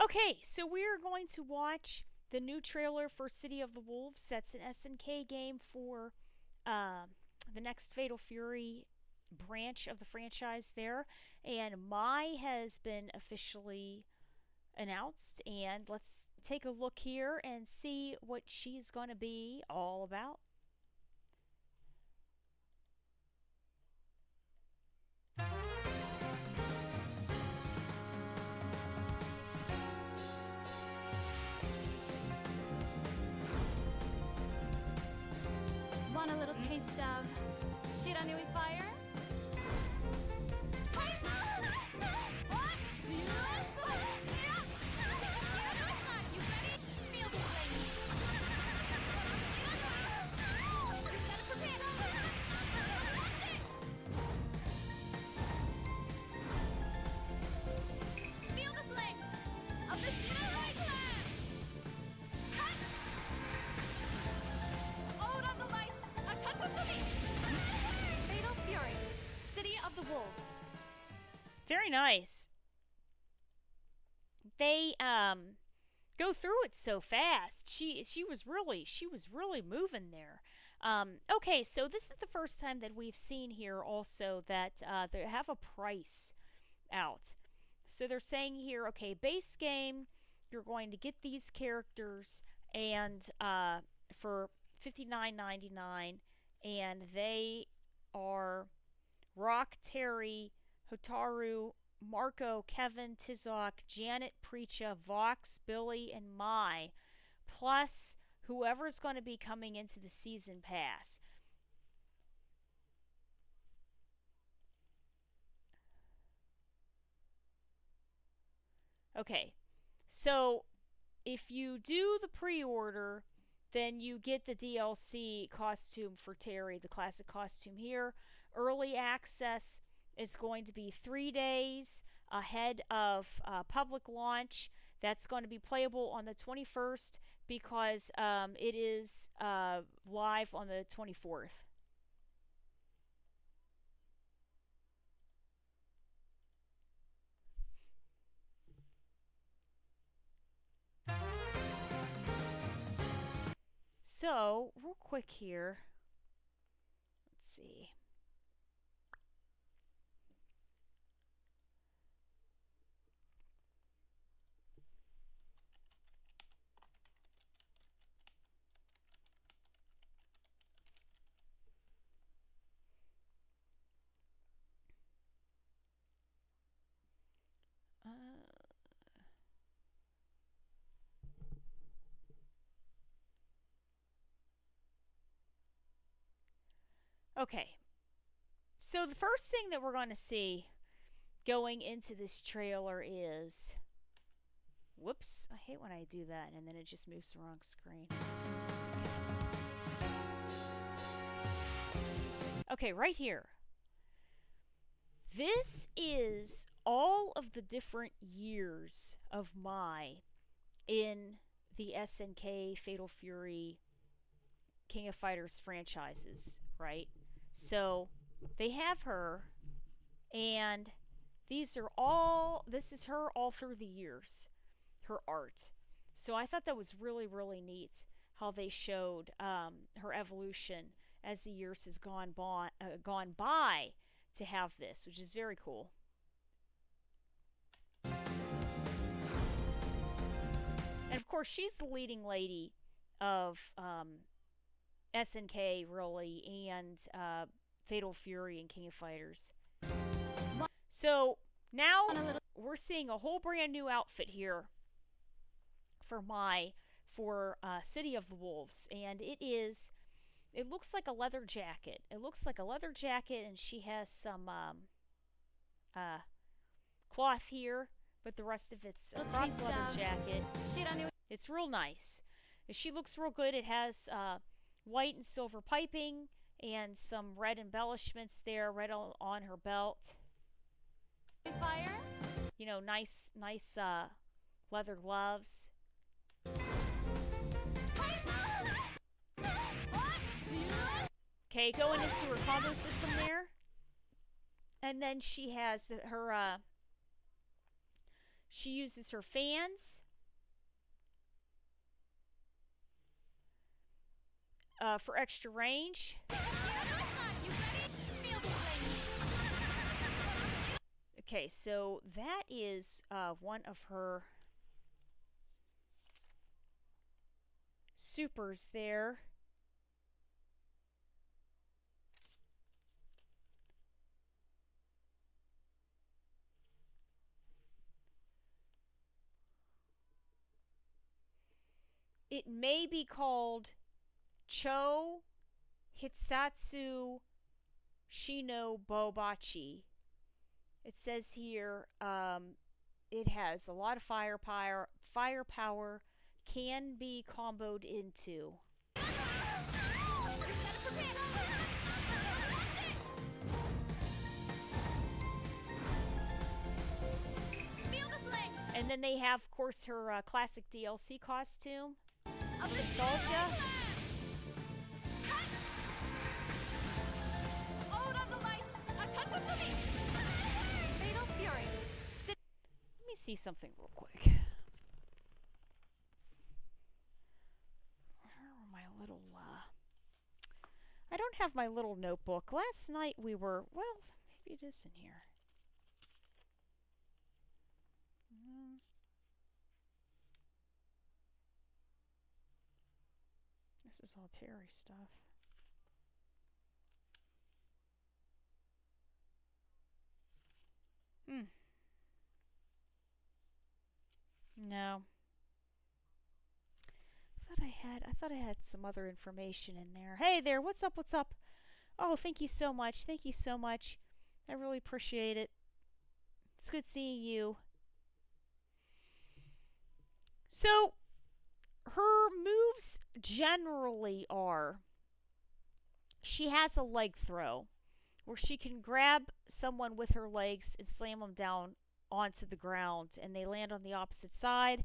Okay, so we are going to watch the new trailer for City of the Wolves. That's an SNK game for the next Fatal Fury branch of the franchise there. And Mai has been officially announced. And let's take a look here and see what she's going to be all about. Want a little taste of Shiranui fire? You ready? Feel the flames. You gotta prepare. That's it. Feel the flames of the Shiranui clan. Cut. Ode on the light. Akatsumi. Fatal Fury, City of the Wolves. Very nice. They go through it so fast. She was really moving there. Okay, so this is the first time that we've seen here also that they have a price out. So they're saying here, okay, base game, you're going to get these characters and for $59.99, and they are Rock, Terry, Hotaru, Marco, Kevin, Tizok, Janet, Preacha, Vox, Billy, and Mai, plus whoever's going to be coming into the season pass. Okay, so if you do the pre-order, then you get the DLC costume for Terry, the classic costume here. Early access is going to be 3 days ahead of public launch. That's going to be playable on the 21st because it is live on the 24th. So, real quick here, let's see. Okay, so the first thing that we're going to see going into this trailer is, whoops, I hate when I do that and then it just moves the wrong screen. Okay, right here. This is all of the different years of Mai in the SNK Fatal Fury King of Fighters franchises, right? So they have her, and this is her all through the years, her art. So I thought that was really neat how they showed her evolution as the years has gone by to have this, which is very cool. And of course, she's the leading lady of SNK, really, and Fatal Fury and King of Fighters. So now we're seeing a whole brand new outfit here for Mai for City of the Wolves, and it looks like a leather jacket. It looks like a leather jacket, and she has some cloth here, but the rest of it's a cloth leather jacket. It's real nice. She looks real good. It has white and silver piping and some red embellishments there right on her belt. Fire? You know, nice leather gloves. Okay, going into her combo system there. And then she has her She uses her fans for extra range. Okay, so that is one of her supers there. It may be called Cho Hitsatsu Shino Bobachi. It says here it has a lot of firepower, can be comboed into. And then they have, of course, her classic DLC costume. Nostalgia. Fatal Fury. Let me see something real quick. Where are my little I don't have my little notebook. Last night we were, well, maybe it is in here. This is all Terry stuff. No. I thought I had some other information in there. Hey there, what's up? What's up? Oh, thank you so much. Thank you so much. I really appreciate it. It's good seeing you. So, her moves generally are she has a leg throw where she can grab someone with her legs and slam them down onto the ground and they land on the opposite side.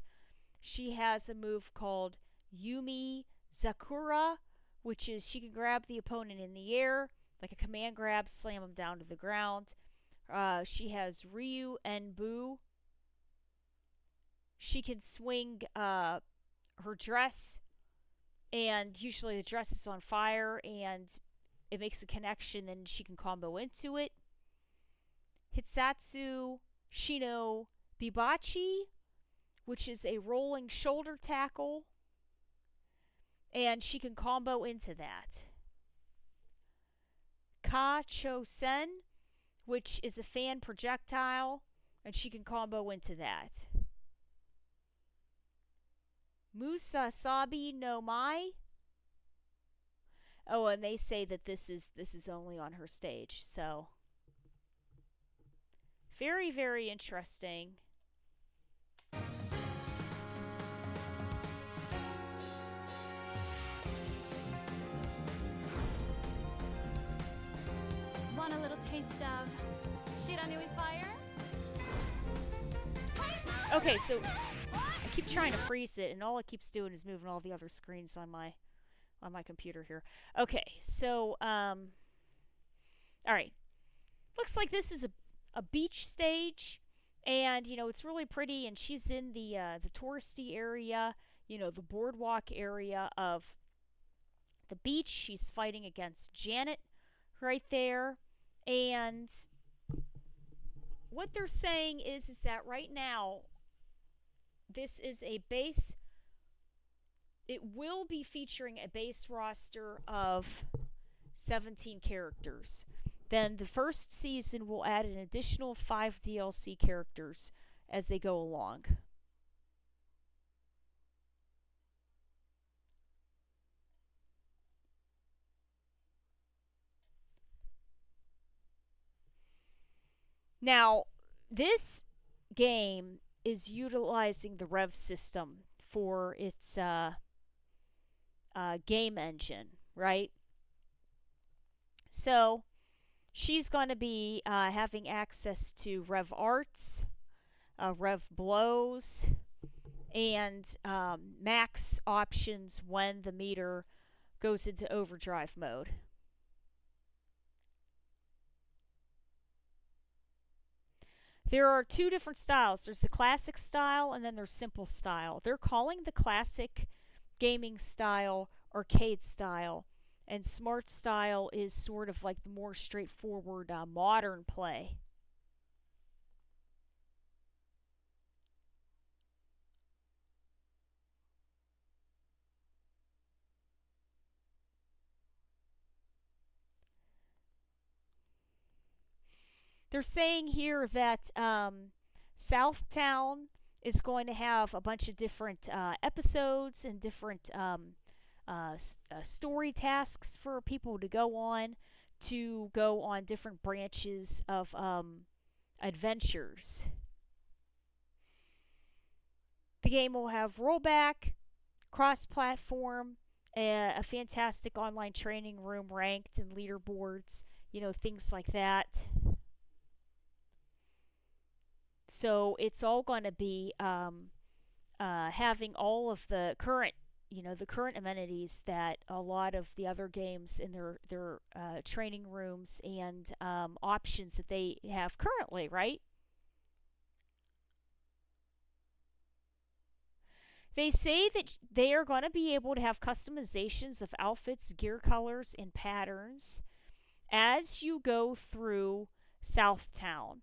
She has a move called Yumi Zakura, which is she can grab the opponent in the air, like a command grab, slam them down to the ground. She has Ryu Enbu. She can swing her dress, and usually the dress is on fire, and it makes a connection, and she can combo into it. Hitsatsu Shino Bibachi, which is a rolling shoulder tackle, and she can combo into that. Ka Cho Sen, which is a fan projectile, and she can combo into that. Musasabi no Mai. Oh, and they say that this is only on her stage, so very, very interesting. Want a little taste of Shiranui fire? Okay, so I keep trying to freeze it, and all it keeps doing is moving all the other screens on my computer here. Okay, so all right. Looks like this is a beach stage, and it's really pretty, and she's in the touristy area, the boardwalk area of the beach. She's fighting against Janet right there, and what they're saying is that right now this is a base. It will be featuring a base roster of 17 characters. Then the first season will add an additional 5 DLC characters as they go along. Now, this game is utilizing the REV system for its game engine, right? So she's going to be having access to Rev Arts, Rev Blows, and max options when the meter goes into overdrive mode. There are two different styles. There's the classic style and then there's simple style. They're calling the classic gaming style arcade style, and smart style is sort of like the more straightforward modern play. They're saying here that Southtown is going to have a bunch of different episodes and different story tasks for people to go on different branches of adventures. The game will have rollback, cross platform, a fantastic online training room, ranked and leaderboards, things like that. So it's all going to be having all of the current amenities that a lot of the other games in their training rooms and options that they have currently, right? They say that they are going to be able to have customizations of outfits, gear colors, and patterns as you go through Southtown.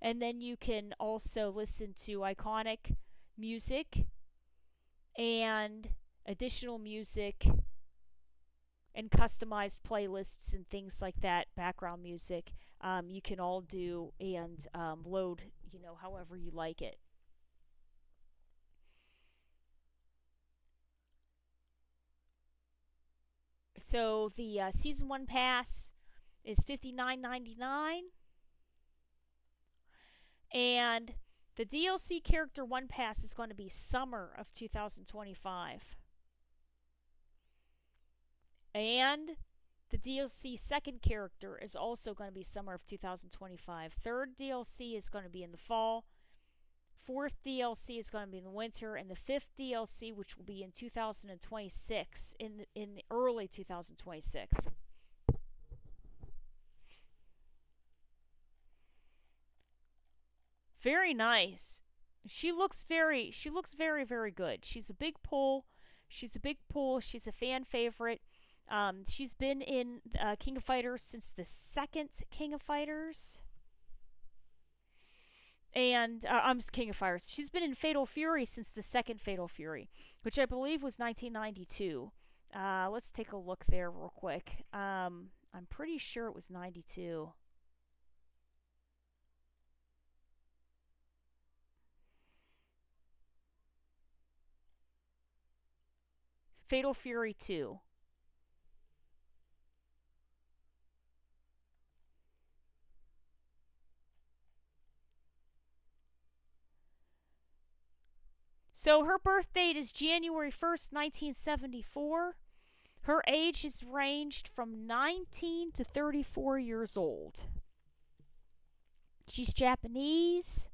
And then you can also listen to iconic music and additional music and customized playlists and things like that, background music. You can all do and load, however you like it. So the season one pass is $59.99, and the DLC character one pass is going to be summer of 2025, and the DLC second character is also going to be summer of 2025. Third DLC is going to be in the fall. Fourth DLC is going to be in the winter, and the fifth DLC, which will be in 2026, in the early 2026. Very nice. She looks very good. She's a big pull. She's a fan favorite. She's been in King of Fighters since the second King of Fighters. And I'm King of Fighters. She's been in Fatal Fury since the second Fatal Fury, which I believe was 1992. Let's take a look there real quick. I'm pretty sure it was 92. Fatal Fury 2. So her birth date is January 1st, 1974. Her age is ranged from 19 to 34 years old. She's Japanese.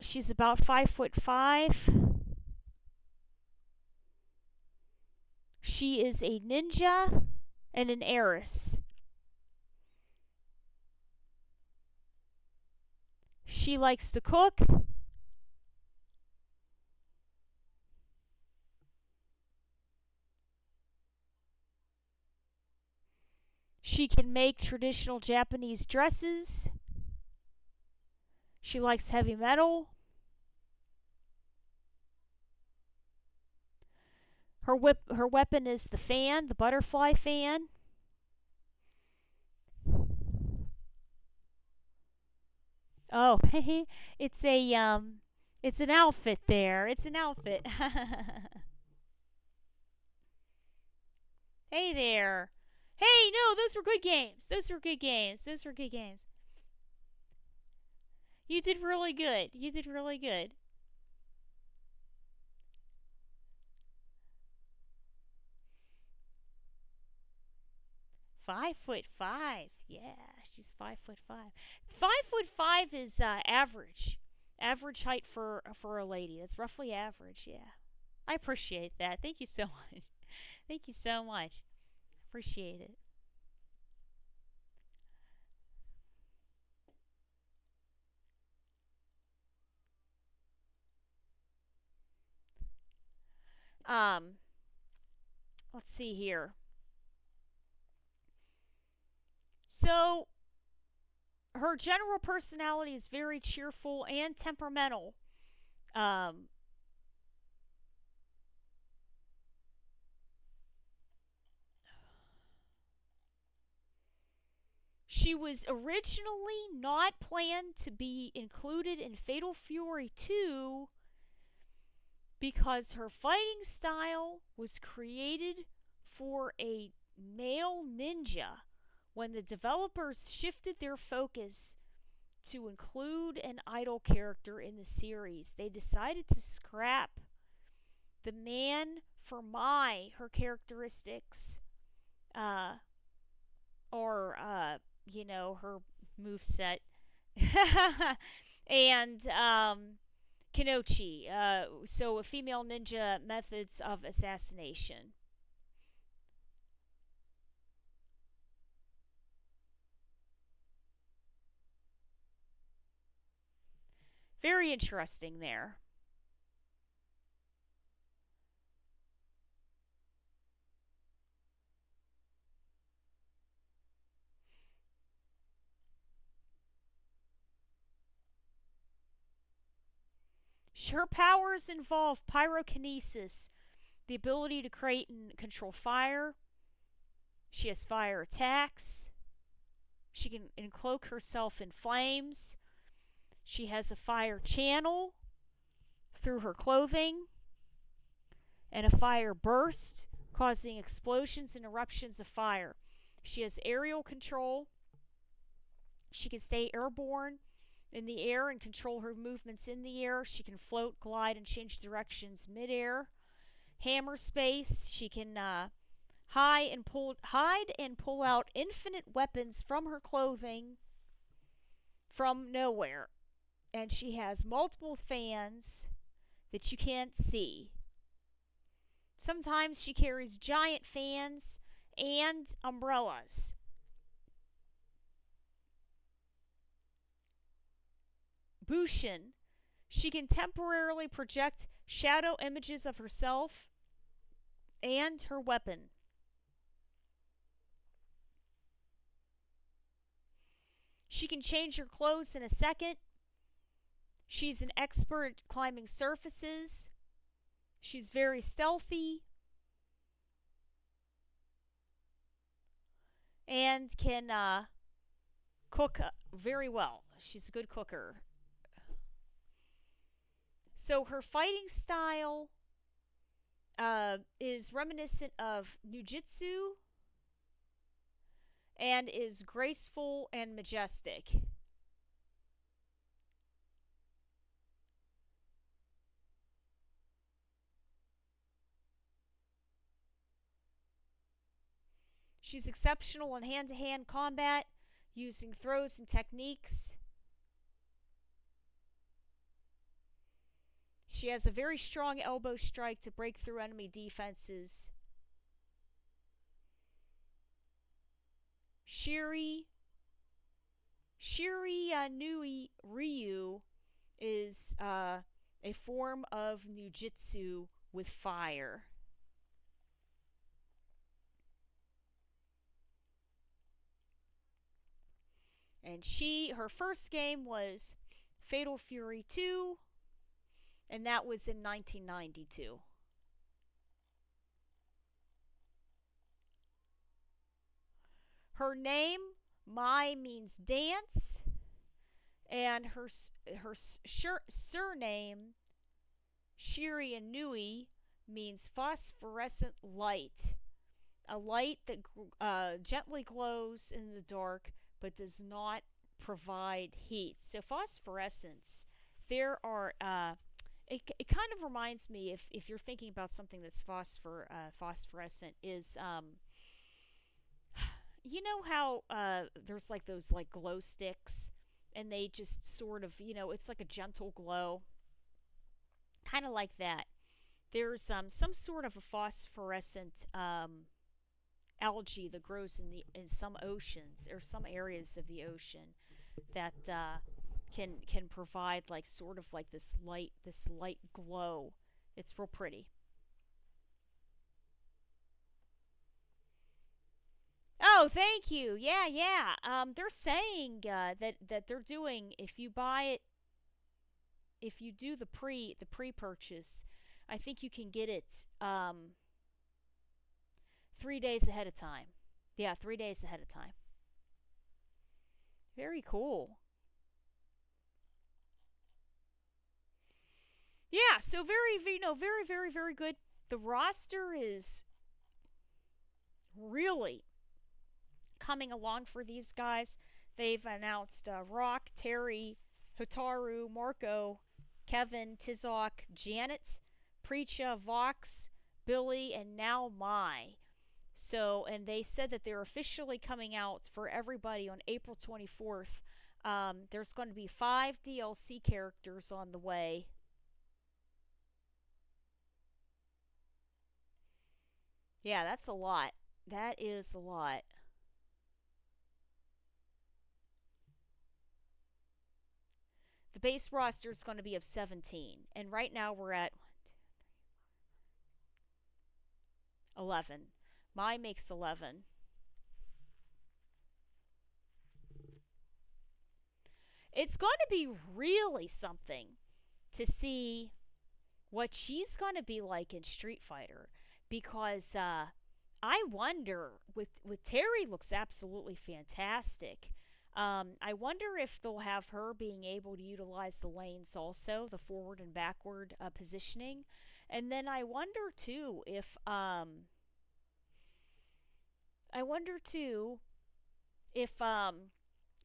She's about 5'5". She is a ninja and an heiress. She likes to cook. She can make traditional Japanese dresses. She likes heavy metal. Her weapon is the fan, the butterfly fan. Oh, it's an outfit there. It's an outfit. Hey there. Hey, no, those were good games. Those were good games. Those were good games. You did really good. You did really good. 5'5". Yeah, she's 5'5". 5'5" is average height for a lady. That's roughly average. Yeah, I appreciate that. Thank you so much. Thank you so much. Appreciate it. Um, let's see here. So her general personality is very cheerful and temperamental. Um, she was originally not planned to be included in Fatal Fury 2 because her fighting style was created for a male ninja. When the developers shifted their focus to include an idol character in the series, they decided to scrap the man for her characteristics, uh, or her move set, and Kenochi. So a female ninja methods of assassination. Very interesting there. Her powers involve pyrokinesis, the ability to create and control fire. She has fire attacks. She can encloak herself in flames. She has a fire channel through her clothing and a fire burst, causing explosions and eruptions of fire. She has aerial control. She can stay airborne in the air and control her movements in the air. She can float, glide, and change directions midair. Hammer space. She can hide and pull out infinite weapons from her clothing from nowhere. And she has multiple fans that you can't see. Sometimes she carries giant fans and umbrellas. Bushin. She can temporarily project shadow images of herself and her weapon. She can change her clothes in a second. She's an expert at climbing surfaces. She's very stealthy and can cook very well. She's a good cooker. So her fighting style is reminiscent of Nujitsu and is graceful and majestic. She's exceptional in hand to hand combat, using throws and techniques. She has a very strong elbow strike to break through enemy defenses. Shiri Nui Ryu is a form of Nujitsu with fire. And her first game was Fatal Fury 2, and that was in 1992. Her name, Mai, means dance, and her surname, Shiri Inui, means phosphorescent light. A light that gently glows in the dark but does not provide heat. So phosphorescence, there are it kind of reminds me, if you're thinking about something that's phosphorescent, is you know how there's like those like glow sticks, and they just sort of, it's like a gentle glow, kind of like that. There's some sort of a phosphorescent algae that grows in some oceans or some areas of the ocean that can provide like sort of like this light glow. It's real pretty. Oh, thank you. Yeah, yeah. They're saying that they're doing, if you buy it, if you do the pre purchase, I think you can get it 3 days ahead of time. Yeah, 3 days ahead of time. Very cool. Yeah, so very, very, very good. The roster is really coming along for these guys. They've announced Rock, Terry, Hotaru, Marco, Kevin, Tizok, Janet, Preacha, Vox, Billy, and now Mai. So, and they said that they're officially coming out for everybody on April 24th. There's going to be 5 DLC characters on the way. Yeah, that's a lot. That is a lot. The base roster is going to be of 17, and right now we're at 11. Mai makes 11. It's going to be really something to see what she's going to be like in Street Fighter, because I wonder, with Terry looks absolutely fantastic. I wonder if they'll have her being able to utilize the lanes also, the forward and backward positioning. And then I wonder too if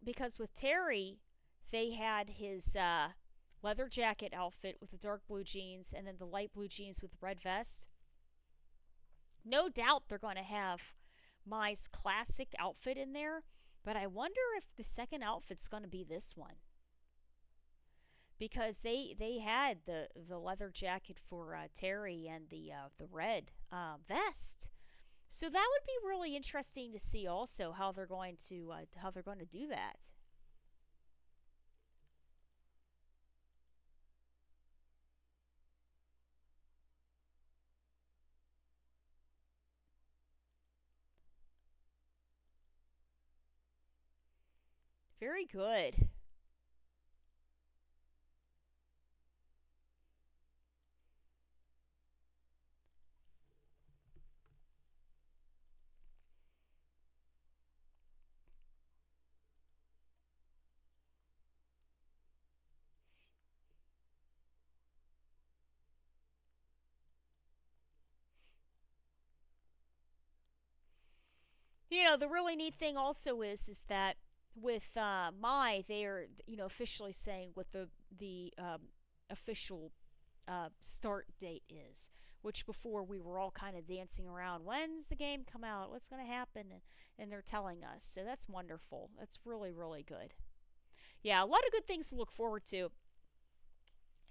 because with Terry, they had his leather jacket outfit with the dark blue jeans and then the light blue jeans with the red vest. No doubt they're going to have Mai's classic outfit in there, but I wonder if the second outfit's going to be this one, because they had the leather jacket for Terry and the red vest. So that would be really interesting to see also how they're going to do that. Very good. The really neat thing also is that with Mai, they are officially saying what the official start date is. Which before we were all kind of dancing around. When's the game come out? What's going to happen? And they're telling us. So that's wonderful. That's really, really good. Yeah, a lot of good things to look forward to.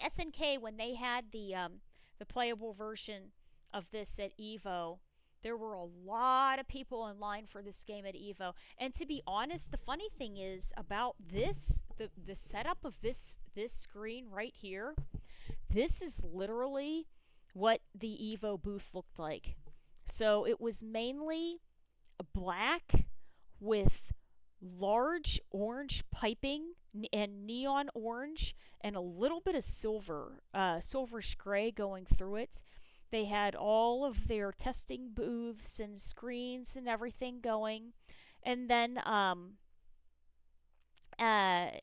SNK, when they had the playable version of this at Evo, there were a lot of people in line for this game at Evo. And to be honest, the funny thing is about this, the setup of this screen right here, this is literally what the Evo booth looked like. So it was mainly black with large orange piping and neon orange and a little bit of silver, silverish gray going through it. They had all of their testing booths and screens and everything going. And then,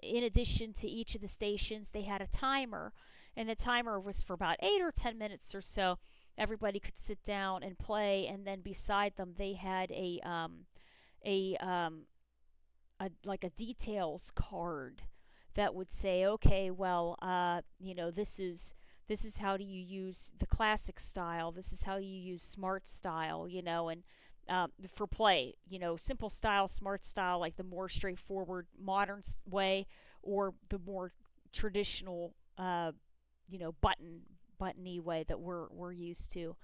in addition to each of the stations, they had a timer. And the timer was for about 8 or 10 minutes or so. Everybody could sit down and play. And then beside them, they had a like a details card that would say, okay, well, this is how do you use the classic style. This is how you use smart style, and for play, simple style, smart style, like the more straightforward modern way, or the more traditional, buttony way that we're used to.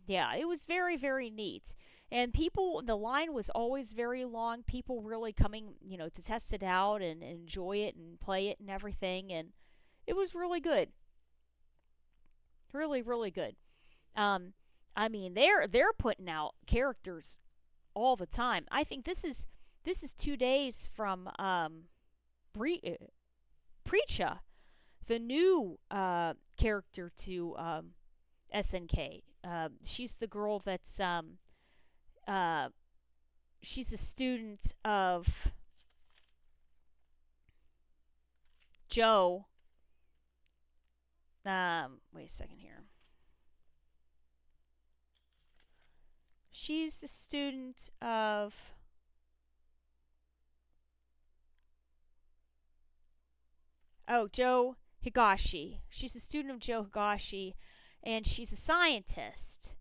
Yeah, it was very, very neat. And people, the line was always very long. People really coming, to test it out and enjoy it and play it and everything. And it was really good. Really, really good. Um, I mean, they're putting out characters all the time. I think this is 2 days from Preacha, the new character to SNK. She's the girl that's uh, she's a student of Joe. Wait a second here. She's a student of Joe Higashi. She's a student of Joe Higashi, and she's a scientist.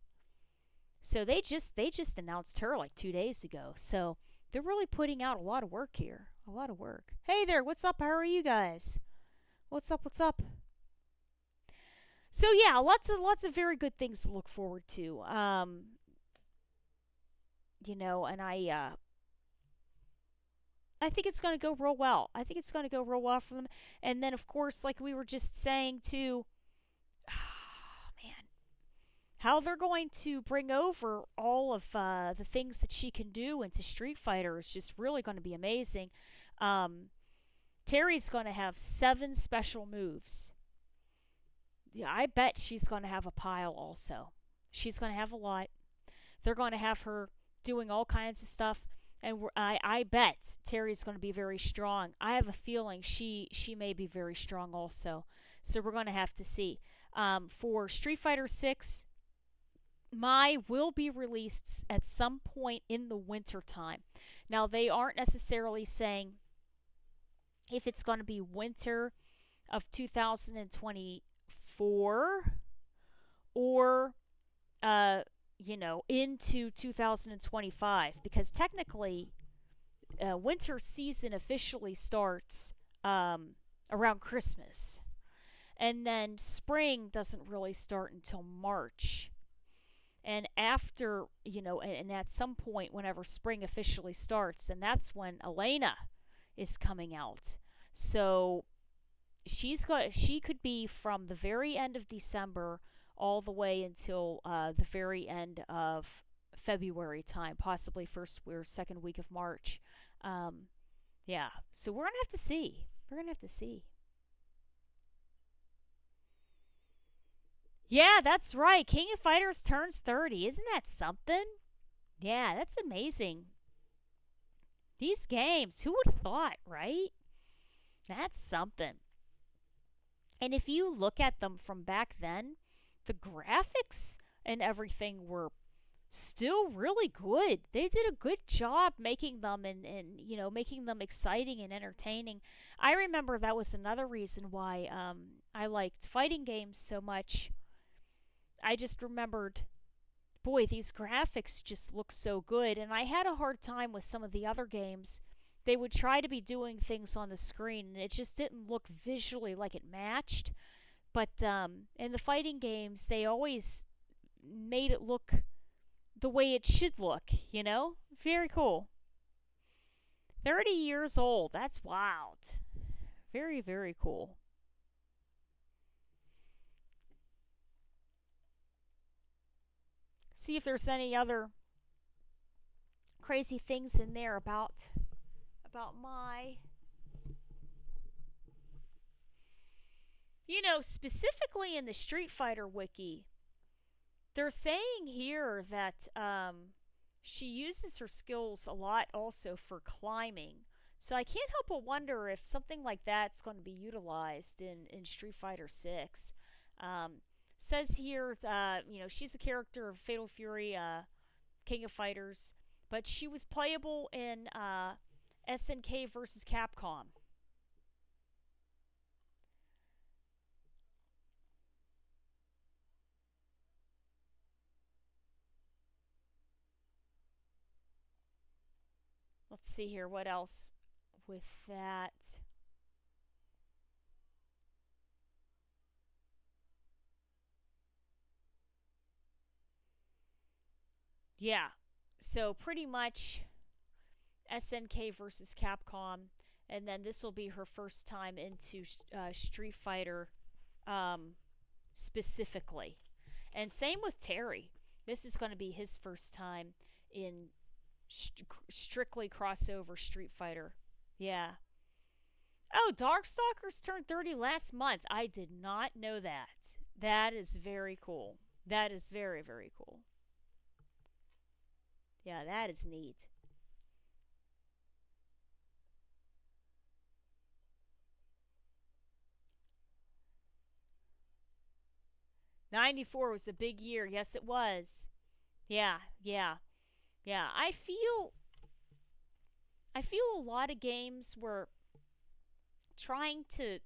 So they just announced her like 2 days ago. So they're really putting out a lot of work here. A lot of work. Hey there, what's up? How are you guys? What's up? What's up? So yeah, lots of very good things to look forward to. And I think it's going to go real well. I think it's going to go real well for them. And then of course, like we were just saying too, man, how they're going to bring over all of the things that she can do into Street Fighter is just really going to be amazing. Um, Terry's going to have 7 special moves. Yeah, I bet she's going to have a pile also. She's going to have a lot. They're going to have her doing all kinds of stuff. And I bet Terry's going to be very strong. I have a feeling she may be very strong also. So we're going to have to see. For Street Fighter 6, Mai will be released at some point in the winter time. Now, they aren't necessarily saying if it's going to be winter of 2024 or into 2025, because technically winter season officially starts around Christmas, and then spring doesn't really start until March. And after, and at some point whenever spring officially starts, and that's when Elena is coming out. So she could be from the very end of December all the way until the very end of February time, possibly first or second week of March. Yeah, so we're gonna have to see. We're gonna have to see. Yeah, that's right. King of Fighters turns 30. Isn't that something? Yeah, that's amazing. These games, who would have thought, right? That's something. And if you look at them from back then, the graphics and everything were still really good. They did a good job making them and making them exciting and entertaining. I remember that was another reason why I liked fighting games so much. I just remembered, boy, these graphics just look so good. And I had a hard time with some of the other games. They would try to be doing things on the screen, and it just didn't look visually like it matched. But in the fighting games, they always made it look the way it should look, Very cool. 30 years old. That's wild. Very, very cool. See if there's any other crazy things in there about my specifically in the Street Fighter wiki, they're saying here that she uses her skills a lot also for climbing. So I can't help but wonder if something like that's going to be utilized in Street Fighter 6. Says here, she's a character of Fatal Fury, King of Fighters, but she was playable in SNK versus Capcom. Let's see here, what else with that? Yeah, so pretty much SNK versus Capcom, and then this will be her first time into Street Fighter um, specifically. And same with Terry. This is going to be his first time in strictly crossover Street Fighter. Yeah. Oh, Darkstalkers turned 30 last month. I did not know that. That is very cool. That is very, very cool. Yeah, that is neat. 94 was a big year. Yes, it was. Yeah, yeah, yeah. I feel a lot of games were trying to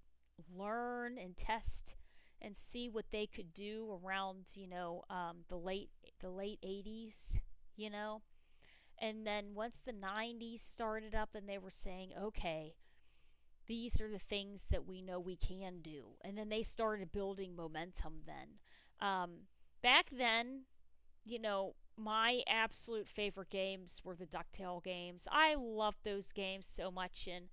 learn and test and see what they could do around, the late 80s, you know. And then once the 90s started up and they were saying, okay, these are the things that we know we can do. And then they started building momentum then. Back then, my absolute favorite games were the DuckTale games. I loved those games so much. And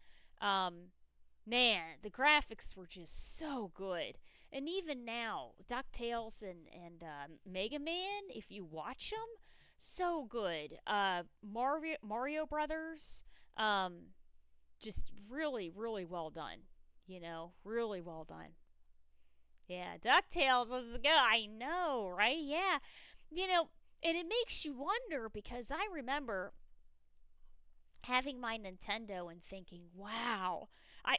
man, the graphics were just so good. And even now, DuckTales and Mega Man, if you watch them, so good. Mario Brothers, just really, really well done. Really well done. Yeah, DuckTales was the go. I know, right? Yeah. And it makes you wonder because I remember having my Nintendo and thinking, "Wow."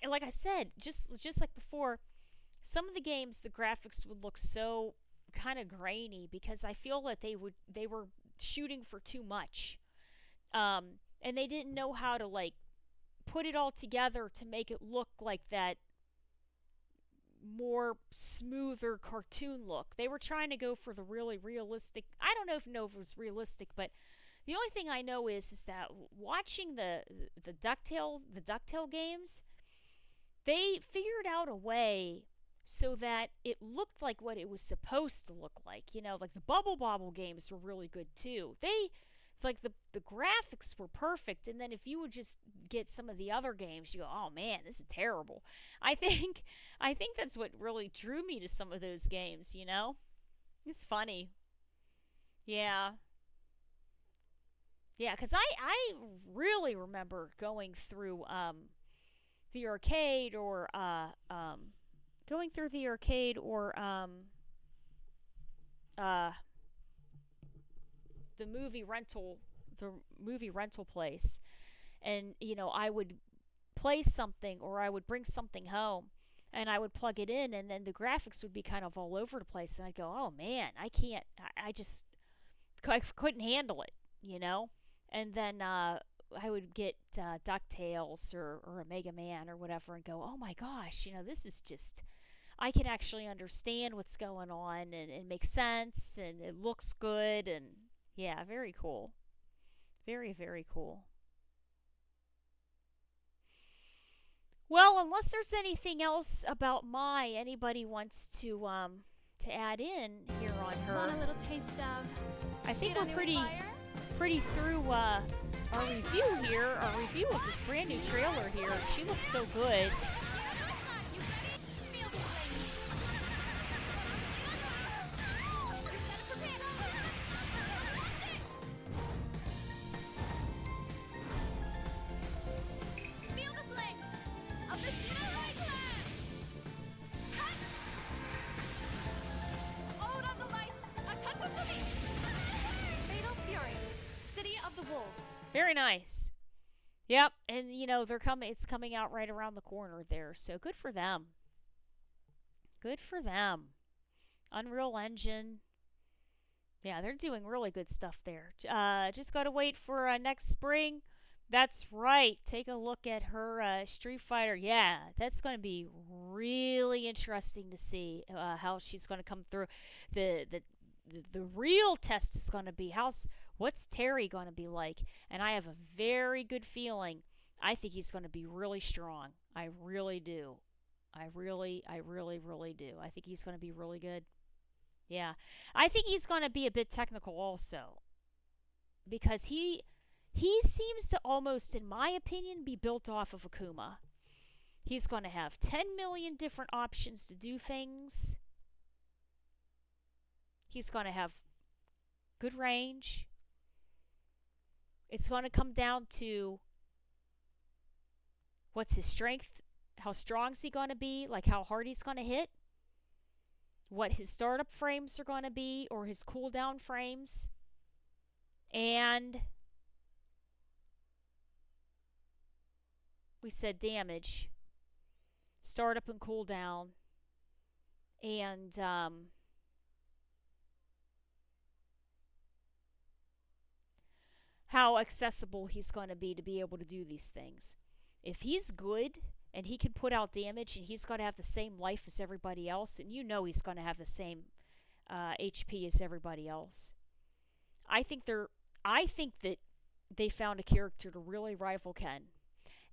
Like I said, just like before, some of the games the graphics would look so kind of grainy because I feel that they were shooting for too much. And they didn't know how to like put it all together to make it look like that more smoother cartoon look. They were trying to go for the really realistic. I don't know if it was realistic, but the only thing I know is that watching the Ducktale games, they figured out a way so that it looked like what it was supposed to look like. Like the Bubble Bobble games were really good too. They like the graphics were perfect, and then if you would just get some of the other games, you go, oh man, this is terrible. I think that's what really drew me to some of those games. It's funny. Yeah. Yeah, because I really remember going through the arcade or going through the arcade or uh, the movie rental place, and I would play something or I would bring something home and I would plug it in, and then the graphics would be kind of all over the place, and I'd go, oh man, I can't, I just I couldn't handle it. And then I would get DuckTales or a Mega Man or whatever and go, oh my gosh, this is just, I can actually understand what's going on, and it makes sense and it looks good. And yeah, very cool. Very, very cool. Well, unless there's anything else about anybody wants to add in here on her. Want a little taste of I think shit we're on your pretty fire? pretty through our review here, our review of this brand new trailer here. She looks so good. You ready? Feel the flames. Better prepare. Feel the flames of the Shinorai clan. Ode on the life of Katsuzumi. Fatal Fury, City of the Wolves. Very nice. Yep, and they're coming. It's coming out right around the corner there. So good for them. Good for them. Unreal Engine. Yeah, they're doing really good stuff there. Just gotta wait for next spring. That's right. Take a look at her Street Fighter. Yeah, that's going to be really interesting to see how she's going to come through. The real test is going to be what's Terry going to be like? And I have a very good feeling. I think he's going to be really strong. I really do. I really, really do. I think he's going to be really good. Yeah. I think he's going to be a bit technical also because he seems to almost, in my opinion, be built off of Akuma. He's going to have 10 million different options to do things. He's going to have good range. It's going to come down to what's his strength, how strong is he going to be, like how hard he's going to hit, what his startup frames are going to be, or his cooldown frames, and we said damage, startup and cooldown, and how accessible he's going to be able to do these things. If he's good and he can put out damage and he's going to have the same life as everybody else, and you know he's going to have the same HP as everybody else. I think that they found a character to really rival Ken,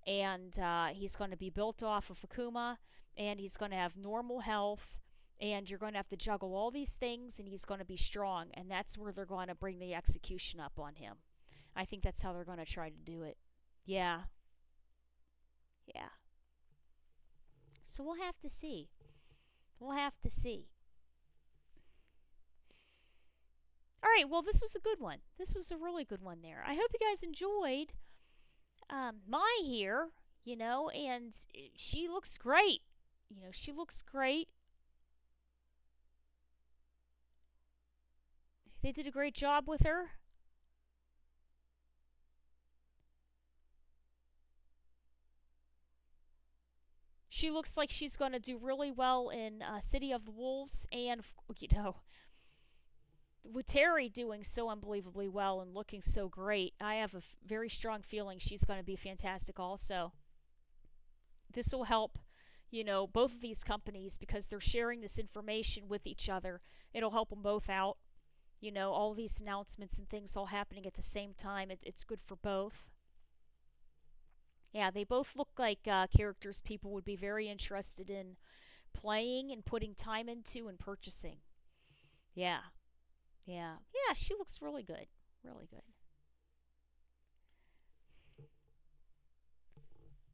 and he's going to be built off of Akuma, and he's going to have normal health, and you're going to have to juggle all these things, and he's going to be strong, and that's where they're going to bring the execution up on him. I think that's how they're going to try to do it. Yeah. Yeah. So we'll have to see. We'll have to see. All right, well, this was a good one. This was a really good one there. I hope you guys enjoyed Mai here, and she looks great. She looks great. They did a great job with her. She looks like she's going to do really well in City of the Wolves, and, with Terry doing so unbelievably well and looking so great, I have a very strong feeling she's going to be fantastic also. This will help, both of these companies because they're sharing this information with each other. It'll help them both out. All these announcements and things all happening at the same time. It's good for both. Yeah, they both look like characters people would be very interested in playing and putting time into and purchasing. Yeah. Yeah. Yeah, she looks really good. Really good.